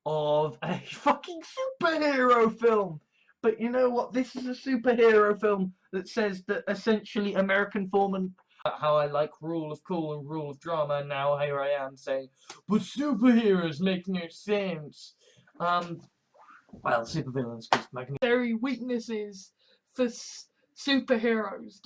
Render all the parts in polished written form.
of a fucking superhero film. But you know what? This is a superhero film that says that essentially American foreman. How I like rule of cool and rule of drama, and now here I am saying, but superheroes make no sense. Well, supervillains, because very weaknesses for superheroes.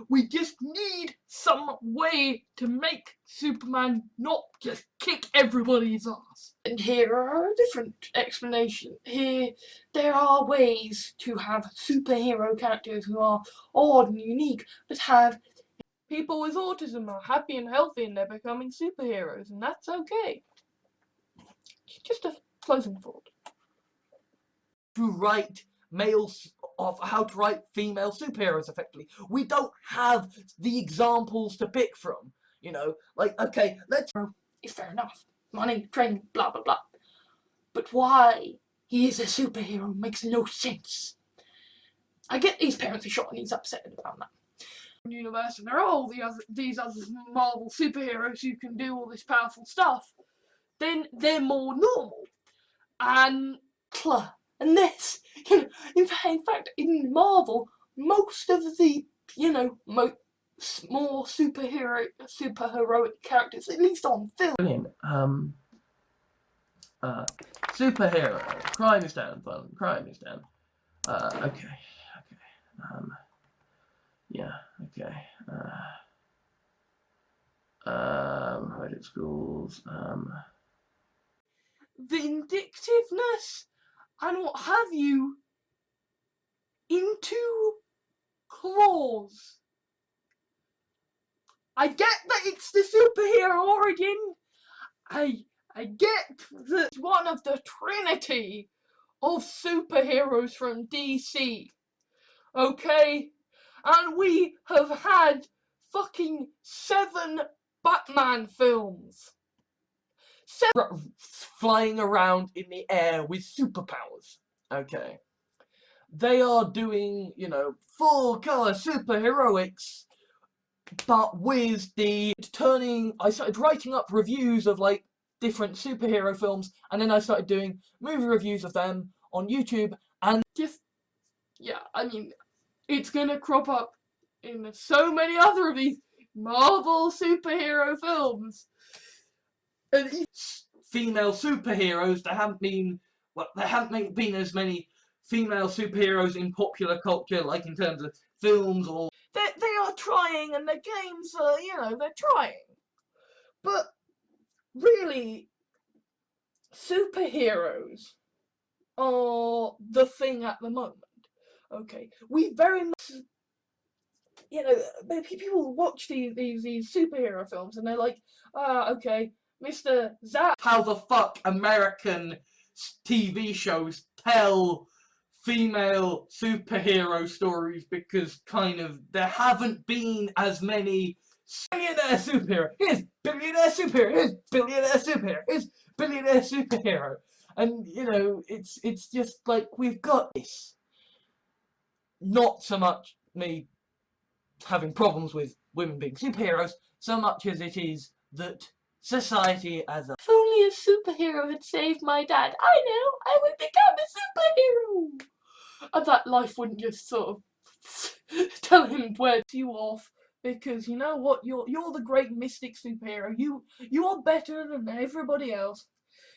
We just need some way to make Superman not just kick everybody's ass. And here are a different explanation. Here, there are ways to have superhero characters who are odd and unique, but have people with autism are happy and healthy and they're becoming superheroes, and that's okay. Just a closing thought. To write how to write female superheroes effectively. We don't have the examples to pick from. You know, like, okay, let's... It's fair enough. Money, training, blah, blah, blah. But why he is a superhero makes no sense. I get these parents are shot and he's upset about that. Universe, and there are all these other Marvel superheroes who can do all this powerful stuff. Then they're more normal. And this, you know, in fact, in Marvel, most of the, you know, more superheroic characters, at least on film. Brilliant. Superhero. Crime is down, fun. Crime is down. Okay. Yeah, okay. Private schools, vindictiveness and what have you into claws. I get that it's the superhero origin. I get that it's one of the trinity of superheroes from DC. Okay? And we have had fucking 7 Batman films. 7 flying around in the air with superpowers. Okay. They are doing, you know, full colour superheroics, but with the I started writing up reviews of like different superhero films, and then I started doing movie reviews of them on YouTube, and just, yeah, I mean, it's gonna crop up in so many other of these Marvel superhero films. And female superheroes, there haven't been as many female superheroes in popular culture, like in terms of films, or they are trying, and the games are, you know, they're trying. But really, superheroes are the thing at the moment. Okay, we very much, you know, people watch these superhero films and they're like, okay, Mr. Zap. How the fuck American TV shows tell female superhero stories, because kind of there haven't been as many billionaire superhero. Here's billionaire superhero. Here's billionaire superhero. Here's billionaire superhero. And you know, it's just like we've got this. Not so much me having problems with women being superheroes, so much as it is that society as a... If only a superhero had saved my dad, I know, I would become a superhero! And that life wouldn't just sort of tell him where to you off, because you know what, you're the great mystic superhero, you are better than everybody else.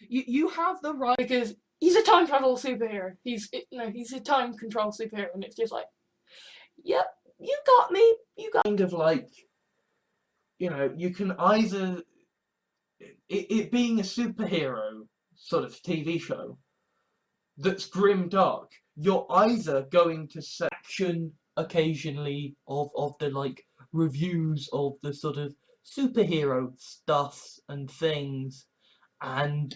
You have the right, because he's a time travel superhero. He's a time control superhero, and it's just like, yep, you got me. You got kind of like, you know, you can either it being a superhero sort of TV show that's grim dark. You're either going to section occasionally of the like reviews of the sort of superhero stuff and things, and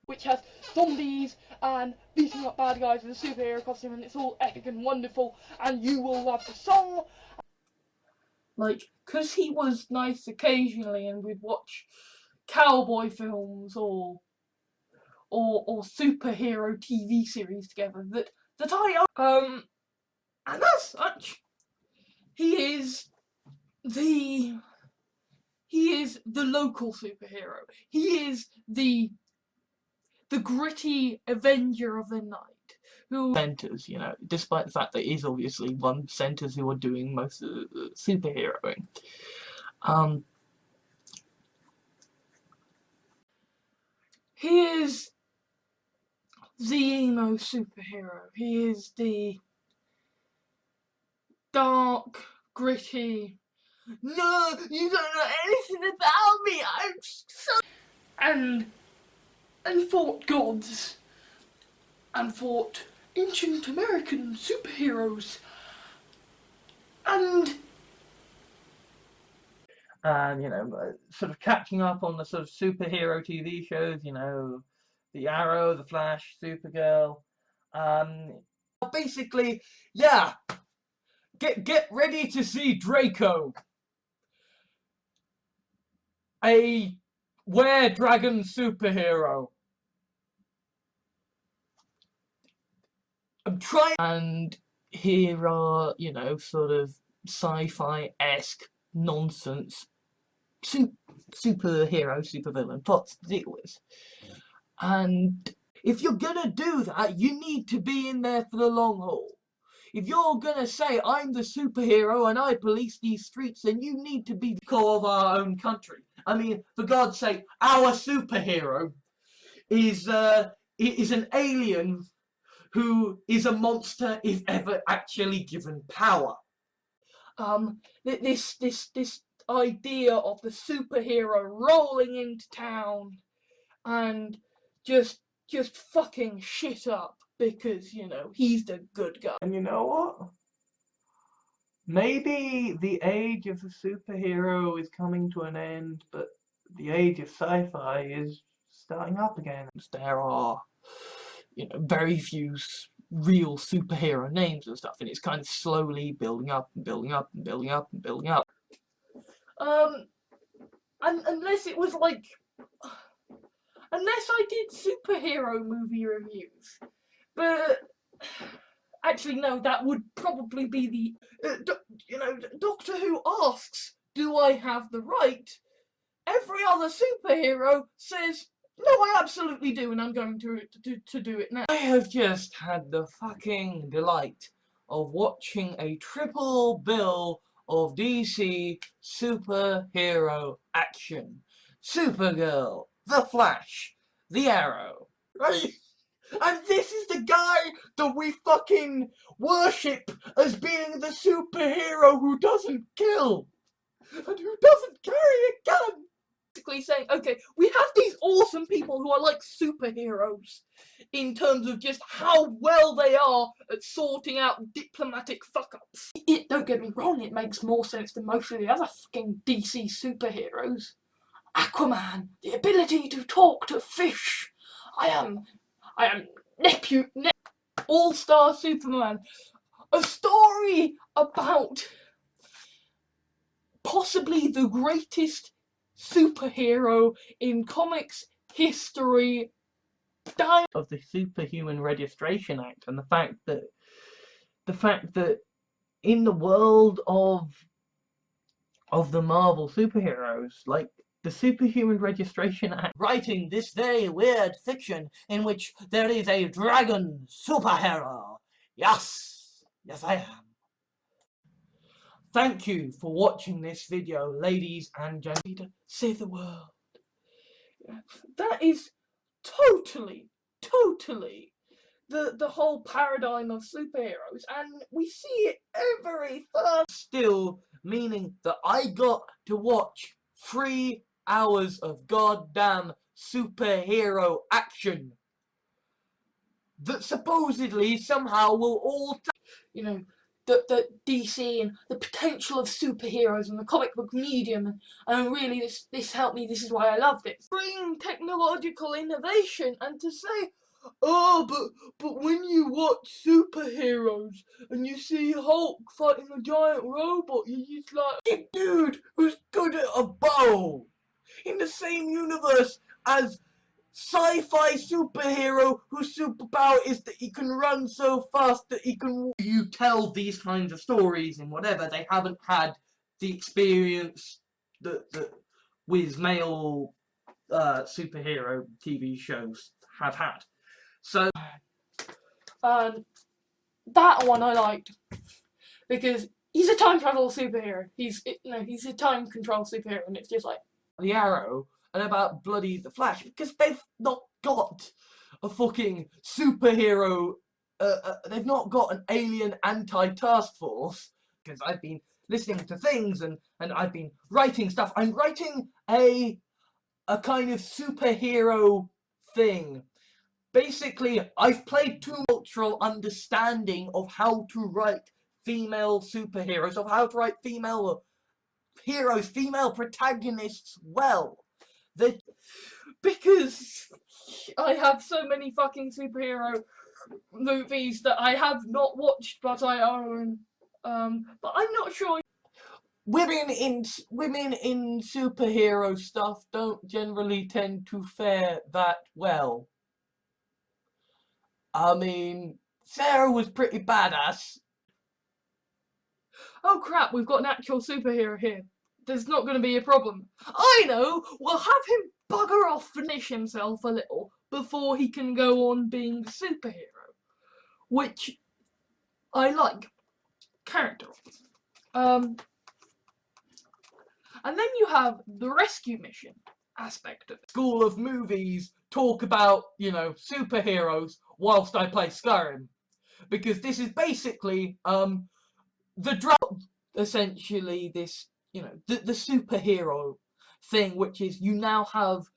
which has zombies and beating up bad guys with a superhero costume, and it's all epic and wonderful, and you will love the song. Like, cause he was nice occasionally, and we'd watch cowboy films or superhero TV series together that I and as such, he is the He is the local superhero. He is the gritty avenger of the night. Who centers, you know, despite the fact that it is obviously one centers who are doing most of the superheroing. He is the emo superhero. He is the dark, gritty, no, you don't know anything about me, I'm so... And fought gods. And fought ancient American superheroes. And you know, sort of catching up on the sort of superhero TV shows, you know, The Arrow, The Flash, Supergirl. Basically, yeah, get ready to see Draco, a were-dragon superhero. I'm trying, and here are, you know, sort of sci-fi-esque nonsense superhero, supervillain plots to deal with. And if you're gonna do that, you need to be in there for the long haul. If you're gonna say, I'm the superhero and I police these streets, then you need to be the core of our own country. I mean, for God's sake, our superhero is an alien who is a monster if ever actually given power. This idea of the superhero rolling into town and just fucking shit up because, you know, he's the good guy. And you know what? Maybe the age of the superhero is coming to an end, but the age of sci-fi is starting up again. There are, you know, very few real superhero names and stuff, and it's kind of slowly building up and building up and building up and building up. And unless it was like, unless I did superhero movie reviews, but actually no, that would probably be the, you know, Doctor Who asks, do I have the right? Every other superhero says, no, I absolutely do, and I'm going to do it now. I have just had the fucking delight of watching a triple bill of DC superhero action. Supergirl, The Flash, The Arrow. Right? And this is the guy that we fucking worship as being the superhero who doesn't kill and who doesn't carry a gun. Basically saying, okay, we have these awesome people who are like superheroes in terms of just how well they are at sorting out diplomatic fuck-ups. Don't get me wrong, it makes more sense than most of the other fucking DC superheroes. Aquaman, the ability to talk to fish. I am All-Star Superman. A story about possibly the greatest superhero in comics history of the Superhuman Registration Act, and the fact that in the world of the Marvel superheroes, like the Superhuman Registration Act, writing this very weird fiction in which there is a dragon superhero. Yes, I am. Thank you for watching this video, ladies and gentlemen. Save the world. That is totally the whole paradigm of superheroes, and we see it every film. Still meaning that I got to watch 3 hours of goddamn superhero action that supposedly somehow will all, you know, the DC and the potential of superheroes and the comic book medium, and really this helped me. This is why I loved it. Bring technological innovation, and to say, oh, but when you watch superheroes and you see Hulk fighting a giant robot, you're just like, a dude who's good at a bow in the same universe as sci-fi superhero whose superpower is that he can run so fast that he can... You tell these kinds of stories and whatever, they haven't had the experience that with male superhero TV shows have had. So that one I liked because he's a time travel superhero. He's a time control superhero, and it's just like the Arrow and about bloody the Flash, because they've not got a fucking superhero. They've not got an alien anti-task force. Because I've been listening to things and I've been writing stuff. I'm writing a kind of superhero thing. Basically, I've played too cultural understanding of how to write female superheroes, of how to write female heroes, female protagonists well. Because I have so many fucking superhero movies that I have not watched, but I own. But I'm not sure. Women in superhero stuff don't generally tend to fare that well. I mean, Sarah was pretty badass. Oh crap, we've got an actual superhero here. There's not going to be a problem. I know! We'll have him bugger off, finish himself a little, before he can go on being the superhero. Which I like. Character. And then you have the rescue mission aspect of it. School of movies talk about, superheroes whilst I play Skyrim. Because this is basically, the drug, essentially this, the superhero thing, which is you now have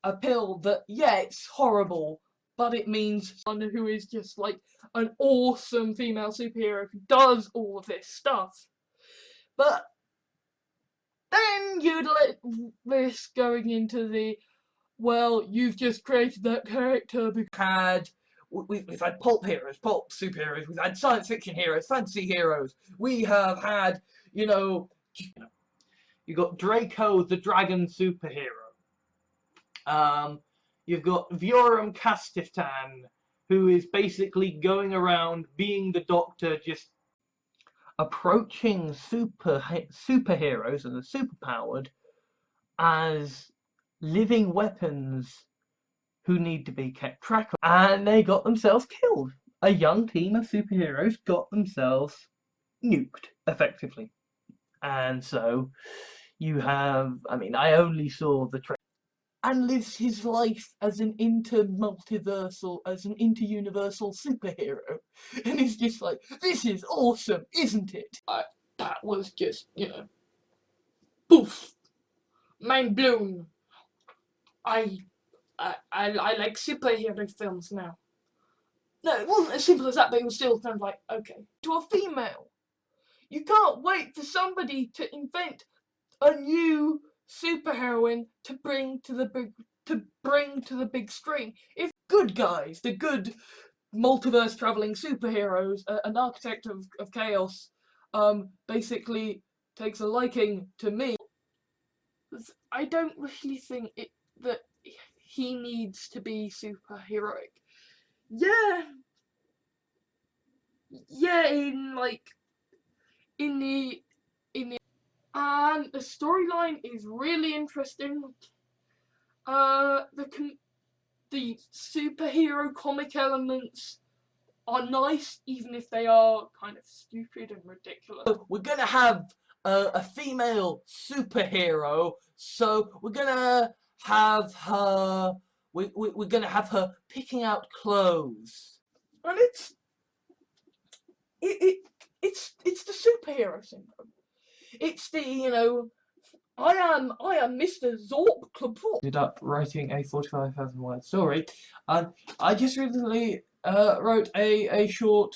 a pill that, yeah, it's horrible, but it means someone who is just like an awesome female superhero who does all of this stuff. But then you'd let this going into the, well, you've just created that character because we've had pulp heroes, pulp superheroes, we've had science fiction heroes, fantasy heroes, we have had, you got Draco the dragon superhero. You've got Viorum Castiftan, who is basically going around being the Doctor, just approaching superheroes and the superpowered as living weapons who need to be kept track of. And they got themselves killed. A young team of superheroes got themselves nuked, effectively. And so you have, I only saw the trailer. And lives his life as an inter-universal superhero. And he's just like, this is awesome, isn't it? That was just, poof! Mind blown. I like superhero films now. No, it wasn't as simple as that, but it was still kind of like, okay. To a female, you can't wait for somebody to invent a new superheroine to bring to the big screen. If good guys, the good multiverse traveling superheroes, an architect of chaos, basically takes a liking to me, I don't really think that he needs to be superheroic. Yeah, in the and the storyline is really interesting. The superhero comic elements are nice, even if they are kind of stupid and ridiculous. We're gonna have a female superhero, so we're gonna have her. We're gonna have her picking out clothes, and it's the superhero syndrome. It's the I am Mr. Zorp Kaput. Ended up writing a 45,000 word story, and I just recently wrote a short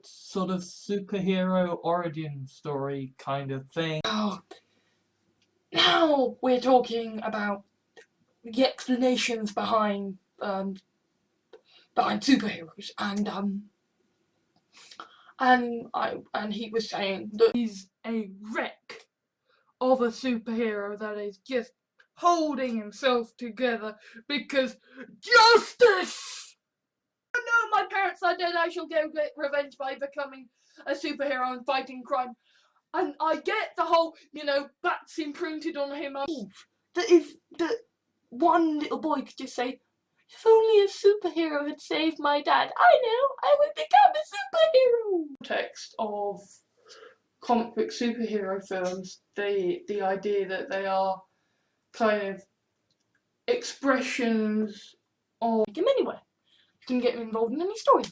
sort of superhero origin story kind of thing. Now we're talking about the explanations behind superheroes, and he was saying that he's a wreck of a superhero that is just holding himself together because justice! Oh no, my parents are dead, I shall get revenge by becoming a superhero and fighting crime. And I get the whole, that's imprinted on him. That if that one little boy could just say, if only a superhero had saved my dad, I know, I would become a superhero. Context of comic book superhero films, the idea that they are kind of expressions of him anywhere. You can get him involved in any story.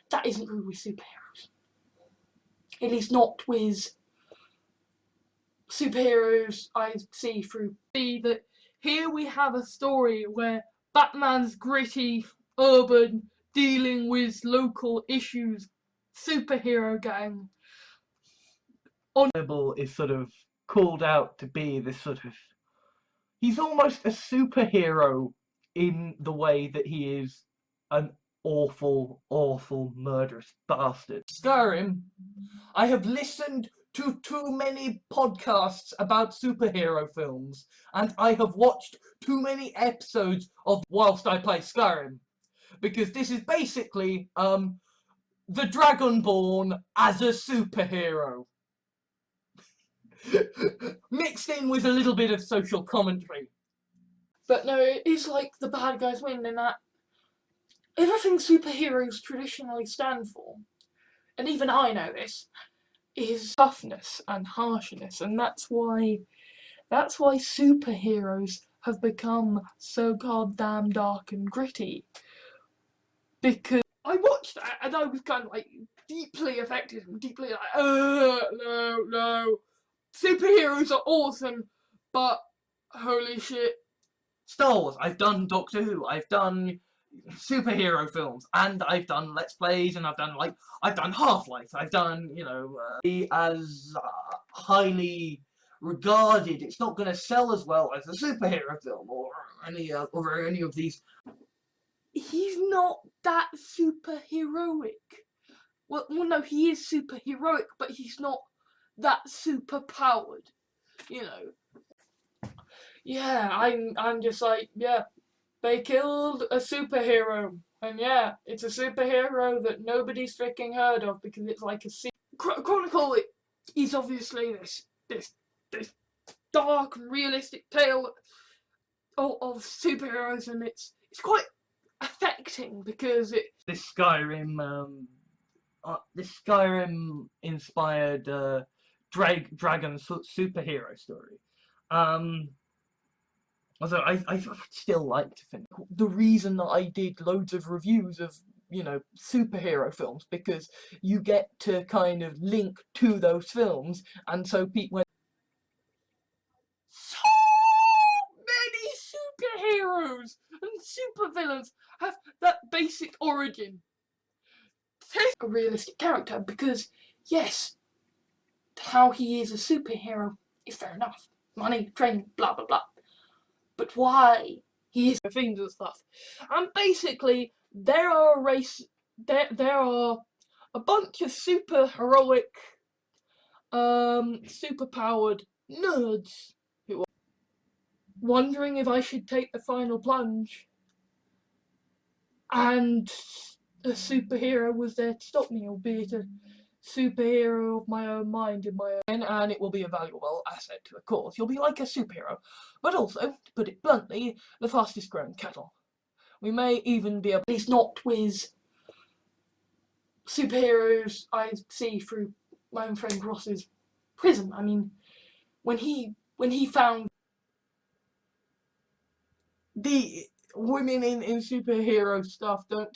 That isn't true with superheroes. At least not with superheroes I see through. See that here we have a story where Batman's gritty, urban, dealing with local issues, superhero gang. Is sort of called out to be this sort of... He's almost a superhero in the way that he is an awful, awful, murderous bastard. Skyrim, I have listened to too many podcasts about superhero films, and I have watched too many episodes of whilst I play Skyrim, because this is basically the Dragonborn as a superhero. Mixed in with a little bit of social commentary. But no, it is like the bad guys win in that everything superheroes traditionally stand for, and even I know this, is toughness and harshness, and that's why superheroes have become so goddamn dark and gritty. Because I watched that and I was kind of like deeply affected and deeply like, no. Superheroes are awesome, but holy shit. Star Wars, I've done Doctor Who, I've done superhero films, and I've done Let's Plays, and I've done Half-Life, I've done, as highly regarded. It's not going to sell as well as a superhero film or any of these. He's not that superheroic. Well, no, he is superheroic, but he's not that super powered, Yeah, I'm just like, yeah, they killed a superhero, and yeah, it's a superhero that nobody's freaking heard of because it's like a Chronicle is obviously this dark and realistic tale of superheroes, and it's quite affecting because this Skyrim inspired dragon superhero story. Although I'd still like to think the reason that I did loads of reviews of superhero films, because you get to kind of link to those films, and so people. So many superheroes and supervillains have that basic origin. Take a realistic character, because yes, how he is a superhero is fair enough. Money, training, blah blah blah. But why he is things and stuff. And basically there are a bunch of super heroic, super powered nerds who are wondering if I should take the final plunge, and a superhero was there to stop me, albeit a superhero of my own mind and it will be a valuable asset to the cause. You'll be like a superhero, but also, to put it bluntly, the fastest growing cattle. We may even be able, at least not with superheroes I see through my own friend Ross's prism. I mean, when he found the women in superhero stuff don't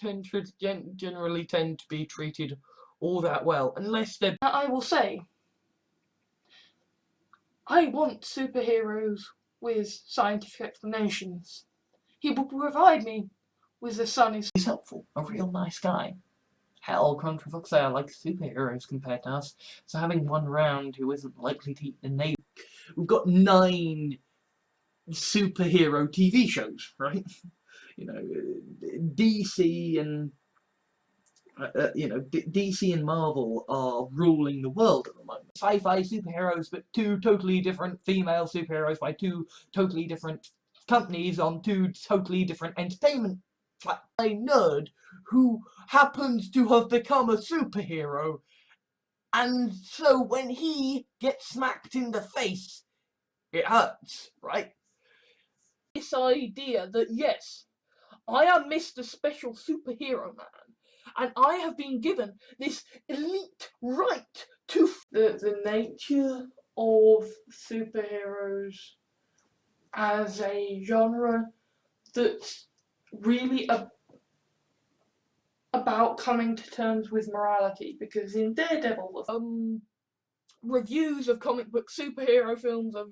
generally tend to be treated all that well, unless they're... I will say, I want superheroes with scientific explanations. He will provide me with the sun is helpful, a real nice guy. Hell, controversial say I like superheroes compared to us, so having one round who isn't likely to eat the neighbor. We've got 9 superhero TV shows, right? DC and DC and Marvel are ruling the world at the moment. Sci-fi superheroes, but 2 totally different female superheroes by 2 totally different companies on 2 totally different entertainment. A nerd who happens to have become a superhero And so when he gets smacked in the face, it hurts, right? This idea that yes, I am Mr. Special Superhero Man, and I have been given this elite right to the nature of superheroes as a genre that's really about coming to terms with morality, because in Daredevil, reviews of comic book superhero films of,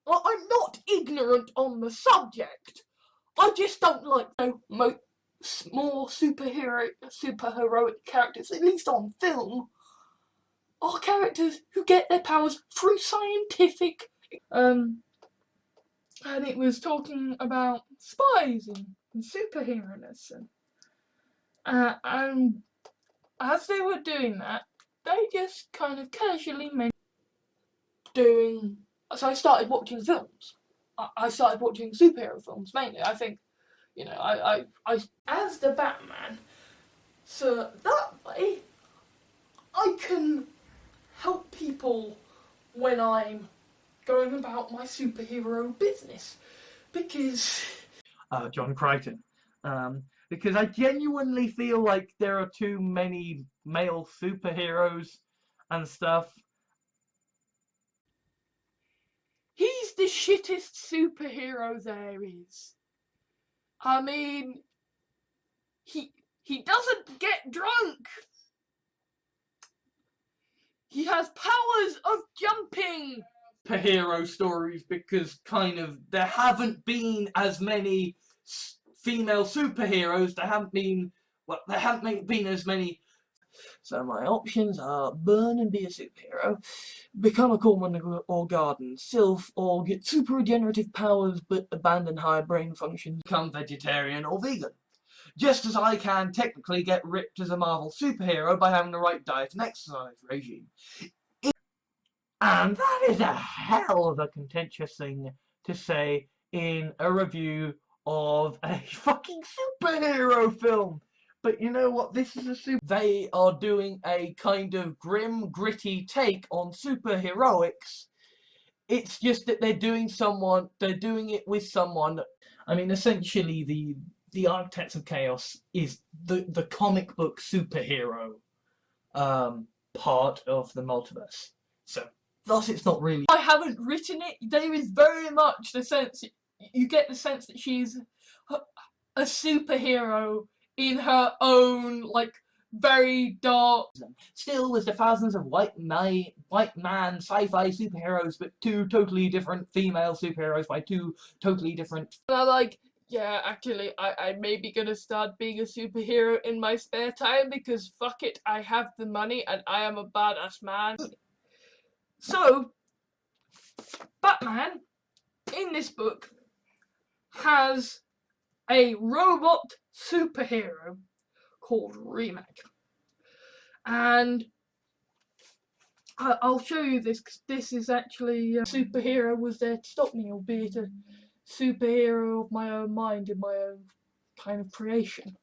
I'm not ignorant on the subject. I just don't like, more superheroic characters, at least on film, are characters who get their powers through scientific. And it was talking about spies and superhero-ness, and as they were doing that, they just kind of casually mentioned doing. So I started watching films. I started watching superhero films mainly. I think, I as the Batman, so that way I can help people when I'm going about my superhero business, because John Crichton. Because I genuinely feel like there are too many male superheroes and stuff. he's the shittest superhero there is. I mean, he doesn't get drunk. He has powers of jumping. Superhero stories, because kind of there haven't been as many female superheroes. There haven't been as many. So my options are burn and be a superhero, become a corpsman or garden, sylph, or get super regenerative powers but abandon higher brain functions, become vegetarian or vegan. Just as I can technically get ripped as a Marvel superhero by having the right diet and exercise regime. And that is a hell of a contentious thing to say in a review of a fucking superhero film. But you know what? This is They are doing a kind of grim, gritty take on superheroics. It's just that they're doing it with someone. I mean, essentially, the Architects of Chaos is the comic book superhero part of the multiverse. So, thus, it's not really. I haven't written it. There is very much the sense, you get the sense that she's a superhero in her own, very dark. Still, there's the thousands of white man sci-fi superheroes, but two totally different female superheroes by two totally different. And I'm like, yeah, actually, I'm maybe gonna start being a superhero in my spare time, because fuck it, I have the money and I am a badass man. So, Batman, in this book, has a robot superhero called Rimac. And I'll show you this, because this is actually a superhero was there to stop me, albeit a superhero of my own mind, in my own kind of creation,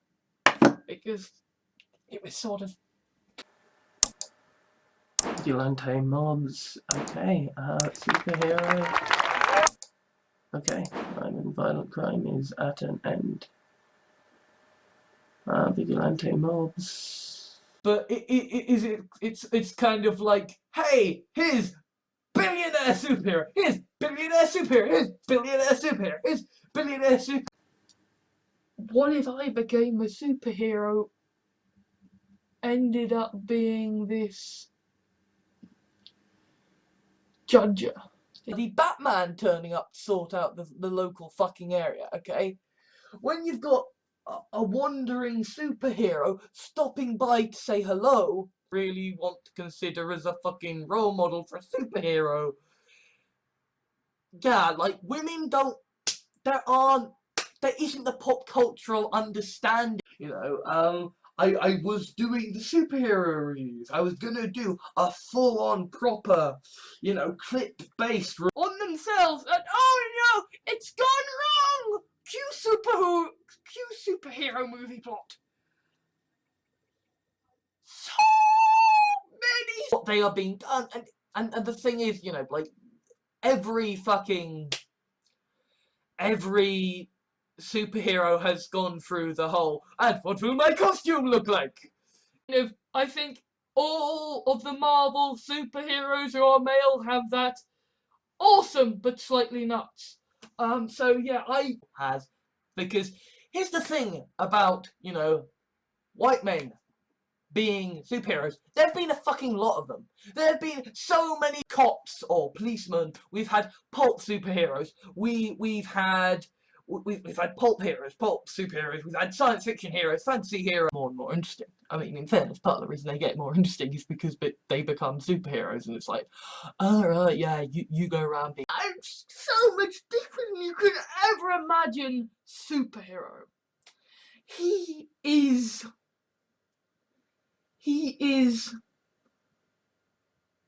because it was sort of Vigilante mobs. Okay, superhero. Okay, crime and violent crime is at an end. Vigilante mobs. But it's kind of like, hey, here's billionaire superhero, here's billionaire superhero, here's billionaire superhero, here's billionaire super. what if I became a superhero, ended up being this judger. The Batman turning up to sort out the local fucking area, okay? When you've got a wandering superhero stopping by to say hello, really want to consider as a fucking role model for a superhero. Yeah, like, women don't, there isn't the pop cultural understanding, I was doing the superhero reviews. I was gonna do a full-on proper, clip-based On themselves, and oh no, it's gone wrong! Cue superhero movie plot. So what they are being done, and the thing is, you know, like every superhero has gone through the whole, and what will my costume look like? I think all of the Marvel superheroes who are male have that awesome but slightly nuts. So yeah, because here's the thing about, you know, white men being superheroes. There have been a fucking lot of them. There have been so many cops or policemen. We've had pulp superheroes. We've had pulp heroes, pulp superheroes. We've had science fiction heroes, fantasy heroes. More and more interesting. I mean, in fairness, part of the reason they get more interesting is because they become superheroes, and it's like, all right, yeah, you go around being so much different than you could ever imagine. Superhero. He is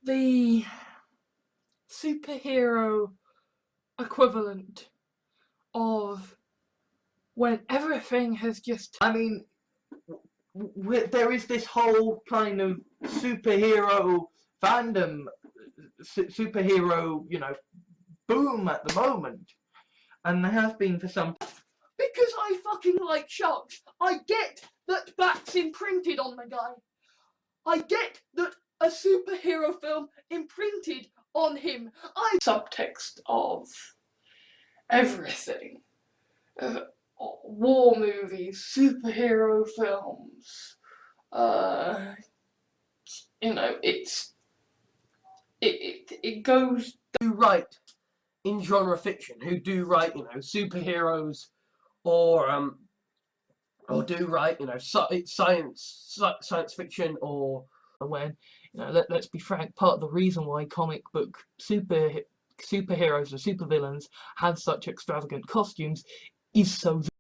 the superhero equivalent of when everything has just... I mean, there is this whole kind of superhero fandom, superhero, you know, boom at the moment. And there has been for some... Because I fucking like sharks. I get that that's imprinted on the guy. I get that a superhero film imprinted on him. Subtext of everything. War movies, superhero films. You know, it goes... Do write in genre fiction, who do write, you know, superheroes, or do write, you know, science fiction, or when, you know, let's be frank, part of the reason why comic book superheroes or supervillains have such extravagant costumes is so